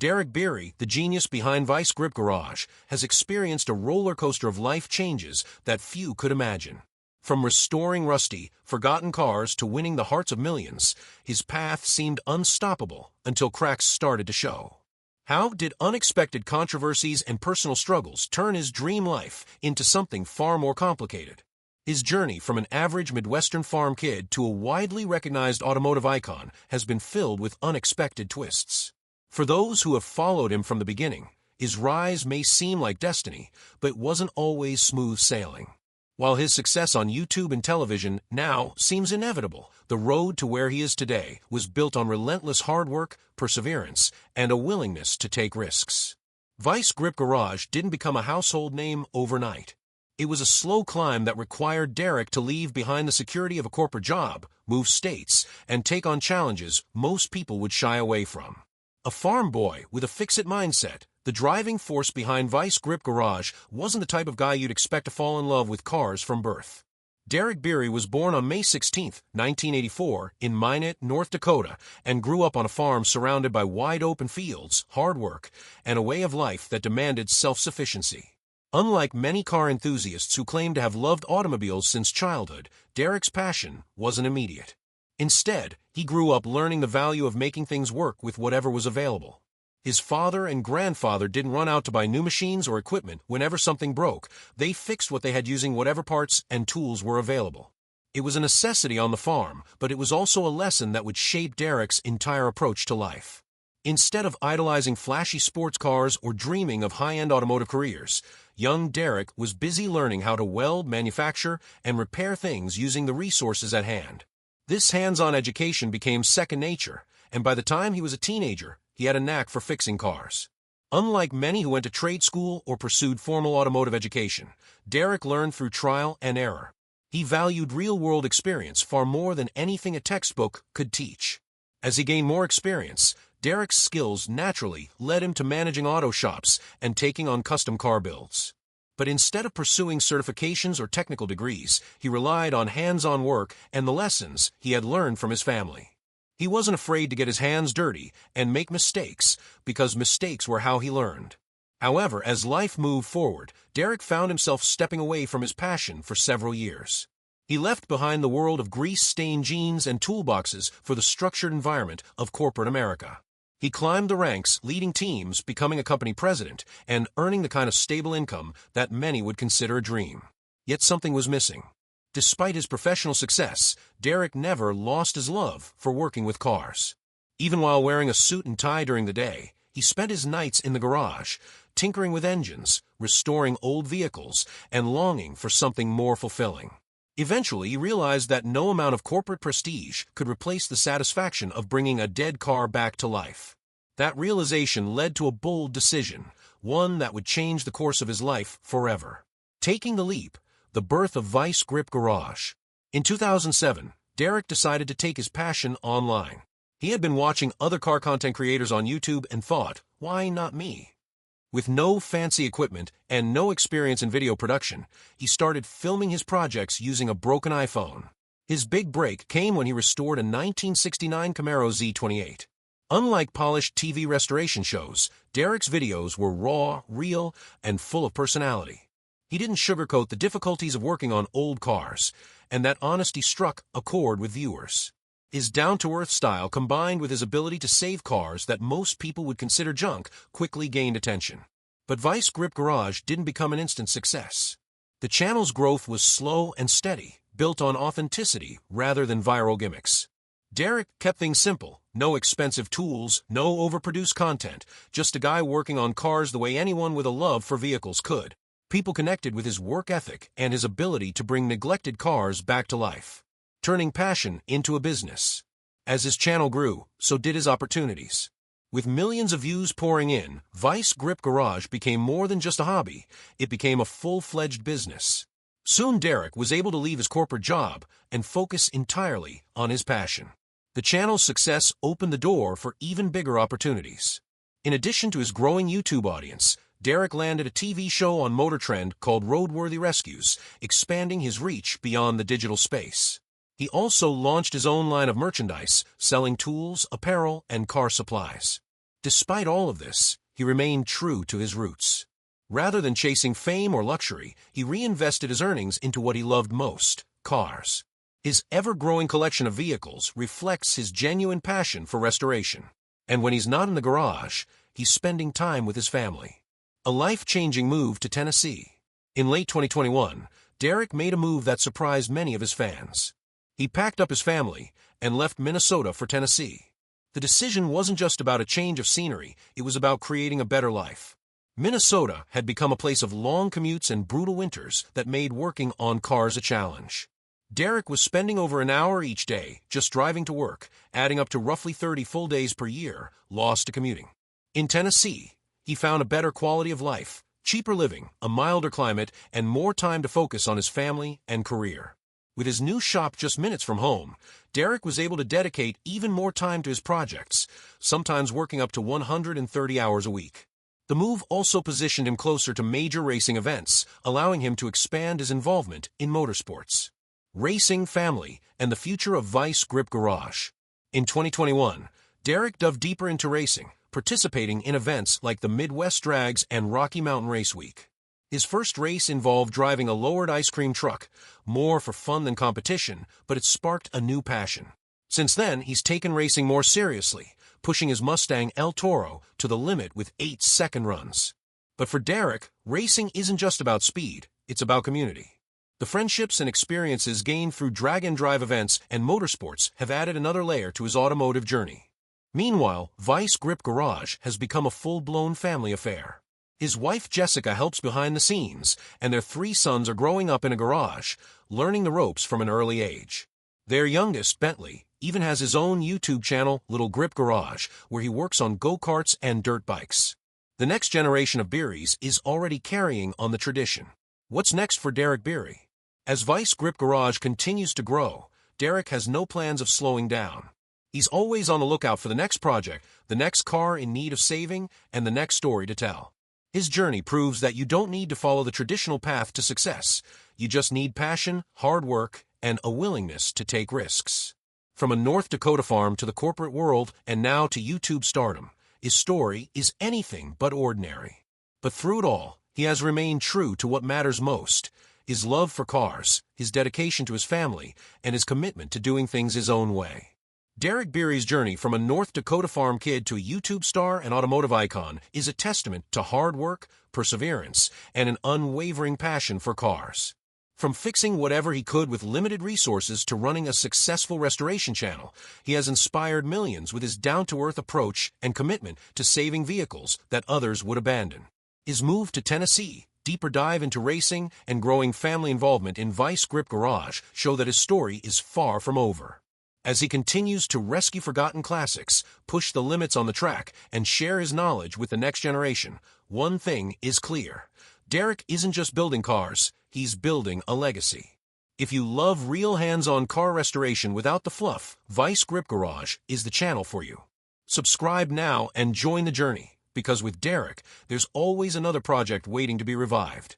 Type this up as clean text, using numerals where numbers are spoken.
Derek Bieri, the genius behind Vice Grip Garage, has experienced a roller coaster of life changes that few could imagine. From restoring rusty, forgotten cars to winning the hearts of millions, his path seemed unstoppable until cracks started to show. How did unexpected controversies and personal struggles turn his dream life into something far more complicated? His journey from an average Midwestern farm kid to a widely recognized automotive icon has been filled with unexpected twists. For those who have followed him from the beginning, his rise may seem like destiny, but it wasn't always smooth sailing. While his success on YouTube and television now seems inevitable, the road to where he is today was built on relentless hard work, perseverance, and a willingness to take risks. Vice Grip Garage didn't become a household name overnight. It was a slow climb that required Derek to leave behind the security of a corporate job, move states, and take on challenges most people would shy away from. A farm boy with a fix-it mindset, the driving force behind Vice Grip Garage wasn't the type of guy you'd expect to fall in love with cars from birth. Derek Bieri was born on May 16, 1984, in Minot, North Dakota, and grew up on a farm surrounded by wide-open fields, hard work, and a way of life that demanded self-sufficiency. Unlike many car enthusiasts who claim to have loved automobiles since childhood, Derek's passion wasn't immediate. Instead, he grew up learning the value of making things work with whatever was available. His father and grandfather didn't run out to buy new machines or equipment whenever something broke. They fixed what they had using whatever parts and tools were available. It was a necessity on the farm, but it was also a lesson that would shape Derek's entire approach to life. Instead of idolizing flashy sports cars or dreaming of high-end automotive careers, young Derek was busy learning how to weld, manufacture, and repair things using the resources at hand. This hands-on education became second nature, and by the time he was a teenager, he had a knack for fixing cars. Unlike many who went to trade school or pursued formal automotive education, Derek learned through trial and error. He valued real-world experience far more than anything a textbook could teach. As he gained more experience, Derek's skills naturally led him to managing auto shops and taking on custom car builds. But instead of pursuing certifications or technical degrees, he relied on hands-on work and the lessons he had learned from his family. He wasn't afraid to get his hands dirty and make mistakes, because mistakes were how he learned. However, as life moved forward, Derek found himself stepping away from his passion for several years. He left behind the world of grease-stained jeans and toolboxes for the structured environment of corporate America. He climbed the ranks, leading teams, becoming a company president, and earning the kind of stable income that many would consider a dream. Yet something was missing. Despite his professional success, Derek never lost his love for working with cars. Even while wearing a suit and tie during the day, he spent his nights in the garage, tinkering with engines, restoring old vehicles, and longing for something more fulfilling. Eventually, he realized that no amount of corporate prestige could replace the satisfaction of bringing a dead car back to life. That realization led to a bold decision, one that would change the course of his life forever. Taking the leap, the birth of Vice Grip Garage. In 2007, Derek decided to take his passion online. He had been watching other car content creators on YouTube and thought, why not me? With no fancy equipment and no experience in video production, he started filming his projects using a broken iPhone. His big break came when he restored a 1969 Camaro Z28. Unlike polished TV restoration shows, Derek's videos were raw, real, and full of personality. He didn't sugarcoat the difficulties of working on old cars, and that honesty struck a chord with viewers. His down-to-earth style, combined with his ability to save cars that most people would consider junk, quickly gained attention. But Vice Grip Garage didn't become an instant success. The channel's growth was slow and steady, built on authenticity rather than viral gimmicks. Derek kept things simple, no expensive tools, no overproduced content, just a guy working on cars the way anyone with a love for vehicles could. People connected with his work ethic and his ability to bring neglected cars back to life, turning passion into a business. As his channel grew, so did his opportunities. With millions of views pouring in, Vice Grip Garage became more than just a hobby. It became a full-fledged business. Soon Derek was able to leave his corporate job and focus entirely on his passion. The channel's success opened the door for even bigger opportunities. In addition to his growing YouTube audience, Derek landed a TV show on Motor Trend called Roadworthy Rescues, expanding his reach beyond the digital space. He also launched his own line of merchandise, selling tools, apparel, and car supplies. Despite all of this, he remained true to his roots. Rather than chasing fame or luxury, he reinvested his earnings into what he loved most: cars. His ever-growing collection of vehicles reflects his genuine passion for restoration. And when he's not in the garage, he's spending time with his family. A life-changing move to Tennessee. In late 2021, Derek made a move that surprised many of his fans. He packed up his family and left Minnesota for Tennessee. The decision wasn't just about a change of scenery, it was about creating a better life. Minnesota had become a place of long commutes and brutal winters that made working on cars a challenge. Derek was spending over an hour each day just driving to work, adding up to roughly 30 full days per year lost to commuting. In Tennessee, he found a better quality of life, cheaper living, a milder climate, and more time to focus on his family and career. With his new shop just minutes from home, Derek was able to dedicate even more time to his projects, sometimes working up to 130 hours a week. The move also positioned him closer to major racing events, allowing him to expand his involvement in motorsports. Racing, family, and the future of Vice Grip Garage. In 2021, Derek dove deeper into racing, participating in events like the Midwest Drags and Rocky Mountain Race Week. His first race involved driving a lowered ice cream truck, more for fun than competition, but it sparked a new passion. Since then, he's taken racing more seriously, pushing his Mustang El Toro to the limit with 8-second runs. But for Derek, racing isn't just about speed, it's about community. The friendships and experiences gained through drag-and-drive events and motorsports have added another layer to his automotive journey. Meanwhile, Vice Grip Garage has become a full-blown family affair. His wife Jessica helps behind the scenes, and their 3 sons are growing up in a garage, learning the ropes from an early age. Their youngest, Bentley, even has his own YouTube channel, Little Grip Garage, where he works on go-karts and dirt bikes. The next generation of Bieris is already carrying on the tradition. What's next for Derek Bieri? As Vice Grip Garage continues to grow, Derek has no plans of slowing down. He's always on the lookout for the next project, the next car in need of saving, and the next story to tell. His journey proves that you don't need to follow the traditional path to success. You just need passion, hard work, and a willingness to take risks. From a North Dakota farm to the corporate world and now to YouTube stardom, his story is anything but ordinary. But through it all, he has remained true to what matters most: his love for cars, his dedication to his family, and his commitment to doing things his own way. Derek Bieri's journey from a North Dakota farm kid to a YouTube star and automotive icon is a testament to hard work, perseverance, and an unwavering passion for cars. From fixing whatever he could with limited resources to running a successful restoration channel, he has inspired millions with his down-to-earth approach and commitment to saving vehicles that others would abandon. His move to Tennessee, deeper dive into racing, and growing family involvement in Vice Grip Garage show that his story is far from over. As he continues to rescue forgotten classics, push the limits on the track, and share his knowledge with the next generation, one thing is clear: Derek isn't just building cars, he's building a legacy. If you love real hands-on car restoration without the fluff, Vice Grip Garage is the channel for you. Subscribe now and join the journey, because with Derek, there's always another project waiting to be revived.